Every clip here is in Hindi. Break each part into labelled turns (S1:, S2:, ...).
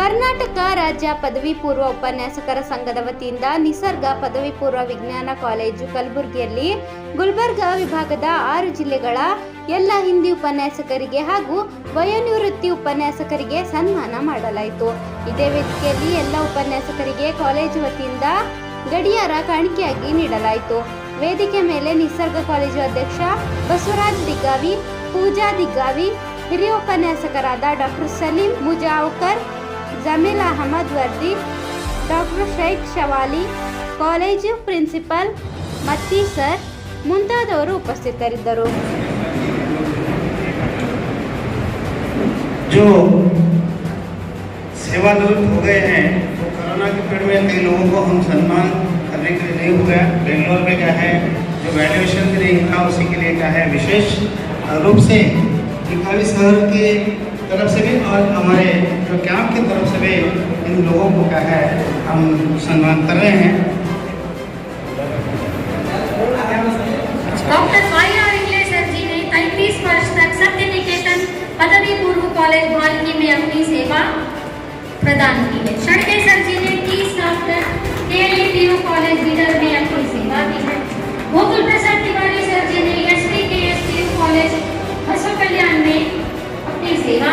S1: ಕರ್ನಾಟಕ ರಾಜ್ಯ ಪದವಿ ಪೂರ್ವ ಉಪನ್ಯಾಸಕರ ಸಂಘದ ವತಿಯಿಂದ ನಿಸರ್ಗ ಪದವಿ ಪೂರ್ವ ವಿಜ್ಞಾನ ಕಾಲೇಜು ಕಲಬುರಗಿಯಲ್ಲಿ ಗುಲ್ಬರ್ಗಾ ವಿಭಾಗದ 6 ಜಿಲ್ಲೆಗಳ ಎಲ್ಲ ಹಿಂದಿ ಉಪನ್ಯಾಸಕರಿಗೆ ಹಾಗೂ ವಯೋನಿವೃತ್ತಿ ಉಪನ್ಯಾಸಕರಿಗೆ ಸನ್ಮಾನ ಮಾಡಲಾಯಿತು. ಇದೇ ವೇದಿಕೆಯಲ್ಲಿ ಎಲ್ಲ ಉಪನ್ಯಾಸಕರಿಗೆ ಕಾಲೇಜು ವತಿಯಿಂದ ಗಡಿಯಾರ ಕಾಣಿಕೆಯಾಗಿ ನೀಡಲಾಯಿತು. ವೇದಿಕೆ ಮೇಲೆ ನಿಸರ್ಗ ಕಾಲೇಜು ಅಧ್ಯಕ್ಷ ಬಸವರಾಜ್ ದಿಗ್ಗಾವಿ, ಪೂಜಾ ದಿಗ್ಗಾವಿ, ಹಿರಿಯ ಉಪನ್ಯಾಸಕರಾದ doctor Saleem Mujawakar, Jameel Ahmad Wardi, doctor Shaikh Shawali, college principal Matti sir ಮುಂತಾದವರು ಉಪಸ್ಥಿತರಿದ್ದರು.
S2: जो सेवानिवृत्त हो गए हैं तो कोरोना के पीरियड में कई लोगों को हम सम्मान करने के लिए नहीं हुआ। बेंगलोर में क्या है जो वैल्यूएशन के लिए था उसी के लिए क्या है विशेष रूप से दिखावी शहर की तरफ से भी और हमारे जो कैंप की तरफ से भी इन लोगों को क्या है हम सम्मान कर रहे हैं।
S3: डॉक्टर वाई.आर. इंग्लिश सर जी ने 35 वर्ष तक सत्य निकेतन पदवी पूर्व कॉलेज भालकी में अपनी सेवा प्रदान की है। शर्टे सर जी ने 30 साल तक के.एल.ई.पी.यू. कॉलेज बीदर में अपनी सेवा दी है। गोकुल प्रसाद तिवारी सर जी ने एस.डी.के.एस.पी.यू. कॉलेज बसव कल्याण में अपनी सेवा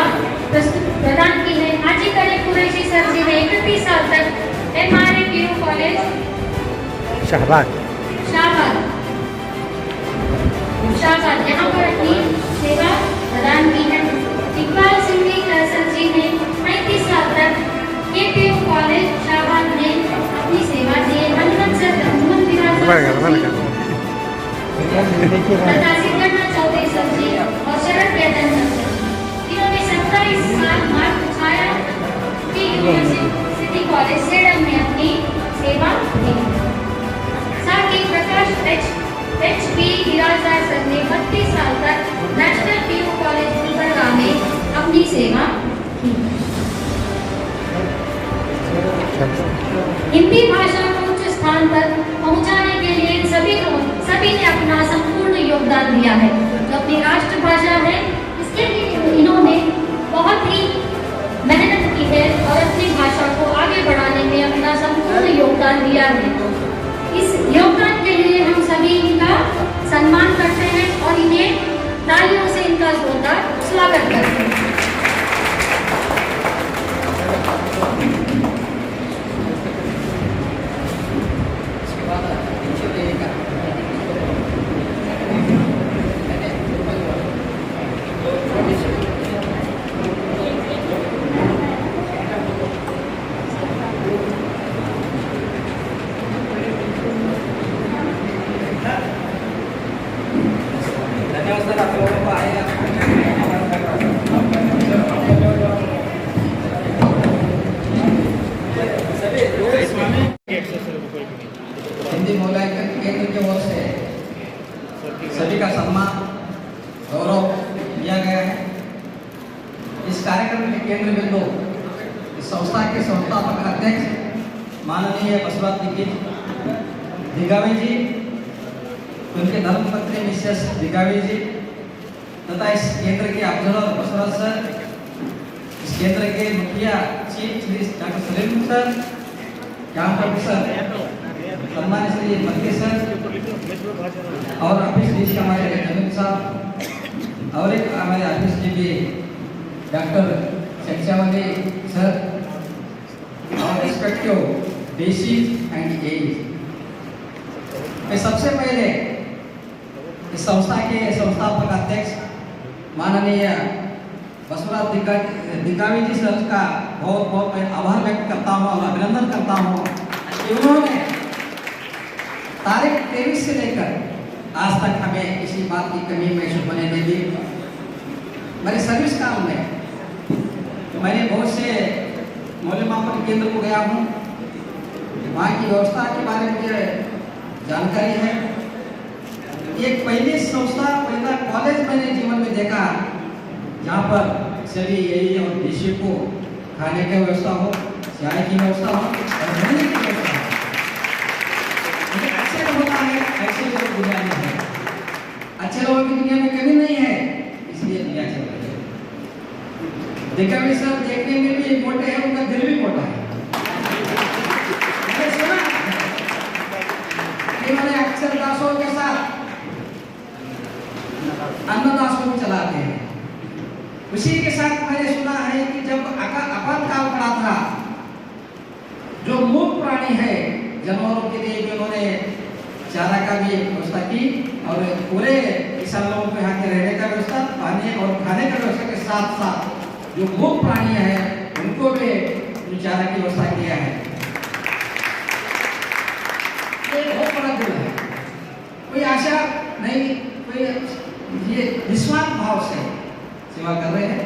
S3: प्रदान की है। हाजी करीम कुरैशी सर जी ने 31 साल तक एम.आर.ए.पी.यू. कॉलेज शाहबाद यहाँ पर अपनी सेवा प्रदान की है। इकबाल सिंह सर जी ने 35 साल तक के.पी.यू. कॉलेज शाहबाद में अपनी सेवा दी है। हनुमंत सर चौधरी सर जी और शरद केतन सर इन्होंने 27 साल मार्च छाया की यूनिवर्सिटी कॉलेज सेडम में अपनी सेवा दी। साथ ही प्रकाश एच.पी. हिराजार सर ने 32 साल तक नेशनल पी.यू. कॉलेज गुलबर्गा में अपनी सेवा की। हिंदी भाषा को उच्च स्थान तक पहुंचाने के लिए सभी ने अपना संपूर्ण योगदान दिया है। जो अपनी राष्ट्रभाषा है इसके लिए इन्होंने बहुत ही मेहनत की है और अपनी भाषा को आगे बढ़ाने में अपना संपूर्ण योगदान दिया है। इस योगदान के लिए हम सभी इनका सम्मान करते हैं और इन्हें तालियों से इनका जोरदार स्वागत करते हैं।
S4: हिंदी मूल्यांकन केंद्र की ओर से सभी का सम्मान गौरव किया गया है। इस कार्यक्रम के केंद्र बिंदु इस संस्था के संस्थापक अध्यक्ष माननीय बसवराज दिग्गावी जी, उनके धर्मपत्नी मिसेस दिग्गावी जी तथा इस केंद्र के ऑब्जर्वर बसवराज सर, इस केंद्र के मुखिया chief Shri doctor Salim sir, camp officer सम्मानित श्री मक्की सर और ऑफिस डी हमारे जमीन साहब और एक हमारे ऑफिस डी डॉक्टर शेखशावली सर और रिस्पेक्टिव डीसी एंड एज। मैं सबसे पहले इस संस्था के संस्थापक अध्यक्ष माननीय बसवराज दिग्गावी जी सर का बहुत बहुत मैं आभार व्यक्त करता हूँ और अभिनंदन करता हूँ कि उन्होंने तारीख 23 से लेकर आज तक हमें किसी बात की कमी महसूस होने नहीं दी। मेरे सर्विस काल में मैंने बहुत से मूल्यमापन केंद्र को गया हूँ, वहाँ की व्यवस्था के बारे में मुझे जानकारी है। एक पहली संस्था पहला कॉलेज मैंने जीवन में देखा जहाँ पर सभी यही और डीसी को खाने की व्यवस्था हो, चाय की व्यवस्था हो और रहने की व्यवस्था हो। अच्छा होता है, ऐसे लोग दुनिया में है। अच्छे लोगों की दुनिया में कमी नहीं है, इसलिए दुनिया चल रही है। दिग्गावी सर देखने में भी मोटे हैं, उनका दिल इन्होंने अक्षरदासों के साथ अन्नदासों भी चलाते हैं। उसी के साथ मैंने सुना है कि जब आपातकाल पड़ा था, जो मूक प्राणी है जानवरों के लिए भी उन्होंने चारा का भी व्यवस्था की और पूरे किसान लोगों को यहाँ के रहने का व्यवस्था, पानी और खाने का व्यवस्था के साथ साथ जो मूक प्राणी है उनको भी चारा की व्यवस्था किया है। ये बहुत बड़ा दिल है, कोई आशा नहीं, कोई ये निस्वार्थ भाव से सेवा कर रहे हैं।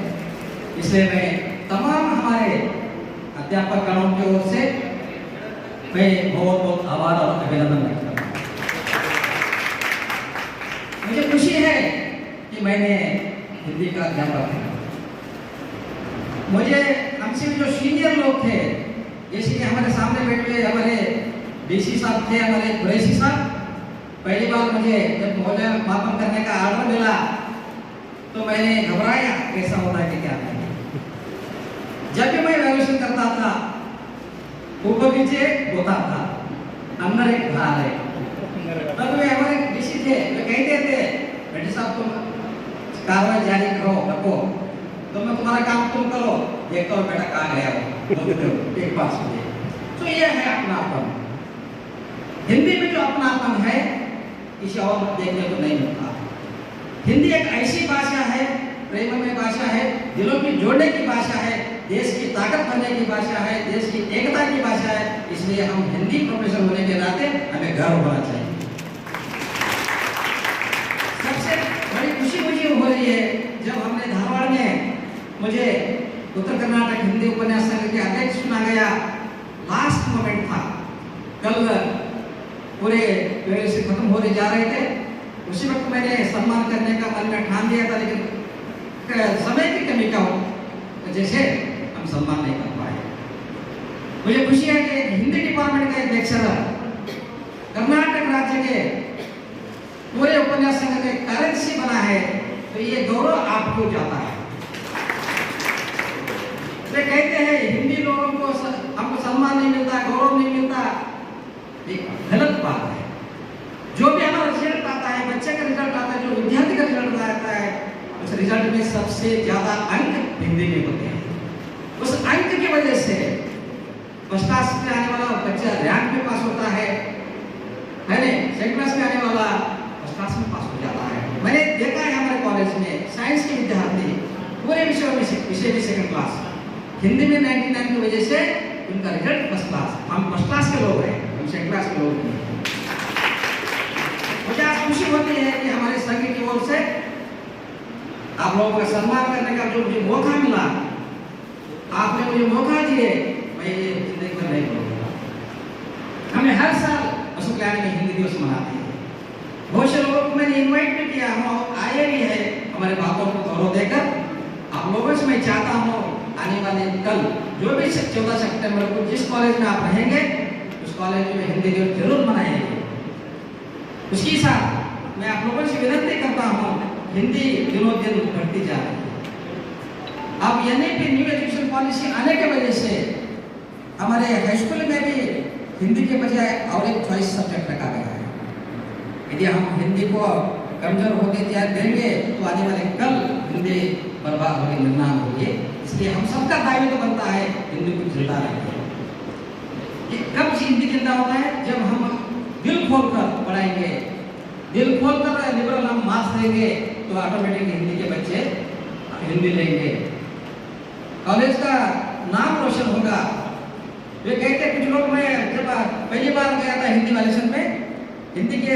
S4: इसलिए मैं तमाम हमारे अध्यापक गणों की ओर से मैं बहुत बहुत आभार और अभिनंदन करता हूँ। मुझे खुशी है कि मैंने हिंदी का अध्यापन रखा। मुझे हमसे जो सीनियर लोग थे, जैसे कि हमारे सामने बैठे हुए हमारे डीसी साहब थे, हमारे कुरैशी साहब, पहली बार मुझे जब मूल्यमापन करने का आर्डर मिला तो मैंने घबराया, कैसा होता है कि क्या है। जब भी मैं वैल्यूएशन करता था, ऊपर नीचे होता था, अंदर एक बाहर है। तब वे हमारे डीसी थे, वे कहते थे बेटे साहब तुम कार्रवाई जारी करो, रखो, तुम तुम्हारा काम तुम करो, देखो बेटा कहाँ गया हो, एक पास में। तो ये है अपनापन। हिंदी में जो अपनापन है किसी और देखने को नहीं मिलता। हिंदी एक ऐसी भाषा है, प्रेममय भाषा है, दिलों की जोड़ने की भाषा है, देश की ताकत बनने की भाषा है, देश की एकता की भाषा है। इसलिए हम हिंदी प्रोफेसर होने के नाते हमें गर्व होना चाहिए। सबसे बड़ी खुशी मुझे हो रही है जब हमने धारवाड़ में मुझे उत्तर कर्नाटक हिंदी उपन्यास संघ के अध्यक्ष चुना गया। लास्ट मोमेंट था, कल पूरे से खत्म होने जा रहे थे। उसी वक्त मैंने सम्मान करने का मन में ठान लिया था, लेकिन समय की कमी का वजह से हम सम्मान नहीं कर पाए। मुझे खुशी है कि हिंदी डिपार्टमेंट का एक लेक्चरर कर्नाटक राज्य के पूरे उपन्यास संघ का कार्यदर्शी बना है, तो ये गौरव आपको जाता है। वे कहते हैं हिंदी लोगों को हमको सम्मान नहीं मिलता, गौरव नहीं मिलता, एक गलत बात है। जो भी हमारा रिजल्ट आता है, बच्चे का रिजल्ट आता है, जो विद्यार्थी का रिजल्ट आता है, उस रिजल्ट में सबसे ज्यादा अंक हिंदी में होते हैं। उस अंक की वजह से फर्स्ट क्लास में आने वाला बच्चा रैंक में पास होता है ना? सेकंड क्लास में आने वाला फर्स्ट क्लास में पास हो जाता है। मैंने देखा है हमारे कॉलेज में साइंस के विद्यार्थी पूरे विषय में सेकंड क्लास, हिंदी में 99 की वजह से उनका रिजल्ट फर्स्ट क्लास। हम फर्स्ट क्लास के लोग हैं, हम सेकंड क्लास के लोग नहीं। मुझे आज खुशी होती है कि हमारे संघ की ओर से आप लोगों का सम्मान करने का जो मुझे मौका मिला, आपने मुझे मौका दिए, मैं ये जिंदगी भर नहीं भूलूंगा। हमें हर साल अशोक लैंड में हिंदी दिवस मनाते हैं। बहुत से लोगों को मैंने इनवाइट भी किया, हम आए भी है हमारे बातों को गौरव देकर। आप लोगों से मैं चाहता हूँ आने वाले कल जो भी 14 सितंबर को जिस कॉलेज में आप रहेंगे उस कॉलेज में हिंदी दिवस जरूर मनाएंगे। उसके साथ मैं आप लोगों से विनती करता हूँ, हिंदी दिनों दिन बढ़ती जा रही है। अब एनईपी न्यू एजुकेशन पॉलिसी आने के वजह से हमारे हाई स्कूल में भी हिंदी के बजाय और एक चॉइस सब्जेक्ट रखा गया है। यदि हम हिंदी को कमजोर होते तैयार देंगे तो आने वाले कल हिंदी बर्बाद होगी, निर्नाम होगी। इसलिए हम सबका दायित्व बनता है हिंदी को जिंदा रखें। कब हिंदी जिंदा होता है? जब हम दिल खोलकर पढ़ाएंगे, दिल खोलकर लिबरल हम मार्क्स देंगे तो ऑटोमेटिक हिंदी के बच्चे हिंदी लेंगे, कॉलेज का नाम रोशन होगा। वे कहते कुछ लोग, मैं जब पहली बार गया था हिंदी वाले में, हिंदी के